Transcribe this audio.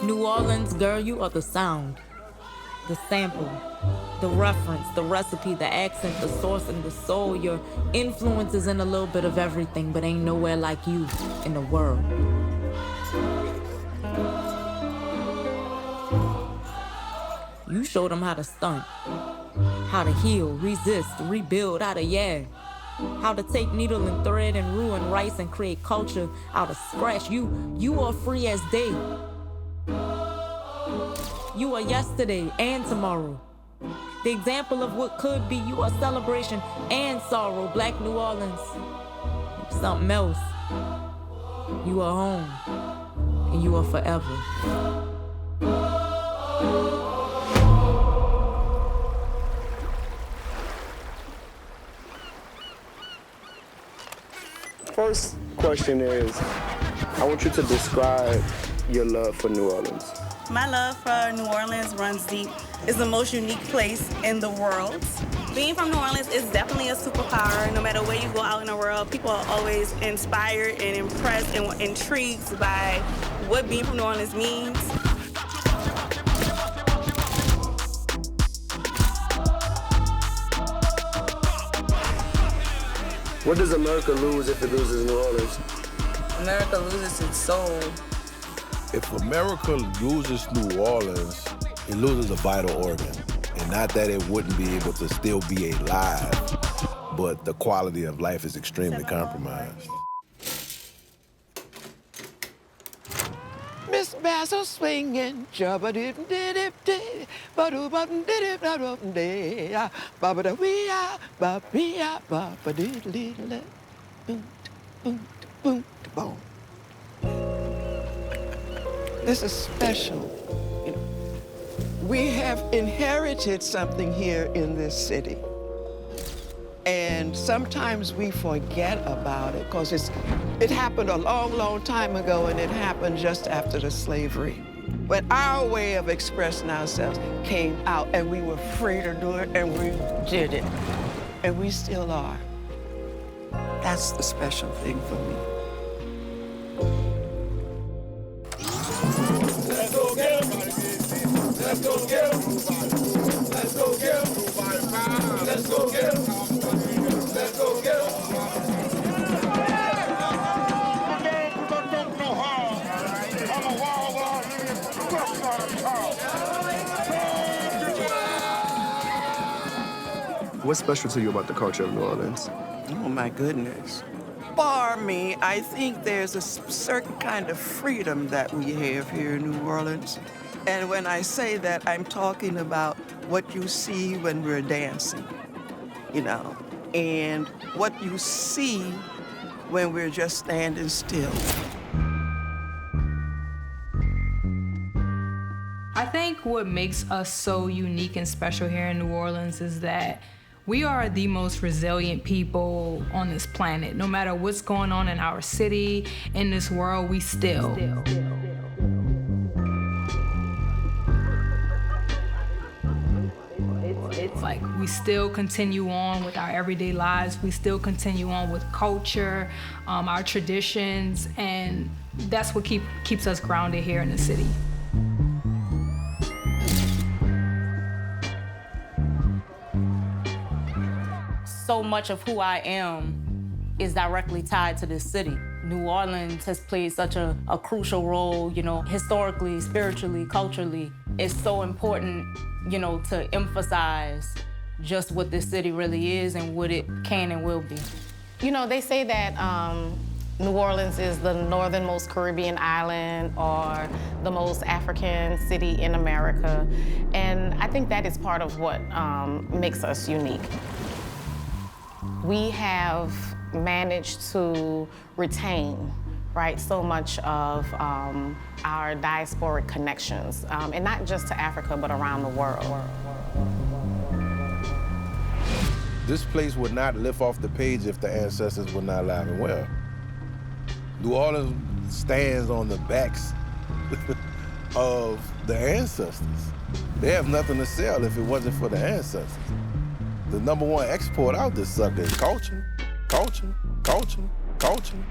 New Orleans, girl, you are the sound, the sample, the reference, the recipe, the accent, the source, and the soul. Your influence is in a little bit of everything, but ain't nowhere like you in the world. You showed them how to stunt, how to heal, resist, rebuild, how to take needle and thread and ruin rice and create culture out of scratch. You are free as day. You are yesterday and tomorrow. The example of what could be. You are celebration and sorrow. Black New Orleans, you're something else. You are home, and you are forever. First question is, I want you to describe your love for New Orleans. My love for New Orleans runs deep. It's the most unique place in the world. Being from New Orleans is definitely a superpower. No matter where you go out in the world, people are always inspired and impressed and intrigued by what being from New Orleans means. What does America lose if it loses New Orleans? America loses its soul. If America loses New Orleans, it loses a vital organ. And not that it wouldn't be able to still be alive, but the quality of life is extremely compromised. Miss Basil swinging, jabba dip dip dip, badu bum dip dip dip, baba da wee ba wee ba ba dip dip boom boom boom boom. This is special. You know, we have inherited something here in this city. And sometimes we forget about it because it happened a long, long time ago, and it happened just after the slavery. But our way of expressing ourselves came out, and we were free to do it, and we did it. And we still are. That's the special thing for me. Let's go get 'em. Let's go get 'em. Let's go get 'em. Let's go get 'em. Let's go get 'em. What's special to you about the culture of New Orleans? Oh, my goodness. For me, I think there's a certain kind of freedom that we have here in New Orleans. And when I say that, I'm talking about what you see when we're dancing, you know, and what you see when we're just standing still. I think what makes us so unique and special here in New Orleans is that we are the most resilient people on this planet. No matter what's going on in our city, in this world, we still. It's like we still continue on with our everyday lives. We still continue on with culture, our traditions, and that's what keeps us grounded here in the city. So much of who I am is directly tied to this city. New Orleans has played such a crucial role, you know, historically, spiritually, culturally. It's so important, you know, to emphasize just what this city really is and what it can and will be. You know, they say that New Orleans is the northernmost Caribbean island or the most African city in America. And I think that is part of what makes us unique. We have managed to retain, right, so much of our diasporic connections, and not just to Africa, but around the world. This place would not lift off the page if the ancestors were not alive and well. New Orleans stands on the backs of the ancestors. They have nothing to sell if it wasn't for the ancestors. The #1 export out this sucker is culture, culture, culture, culture.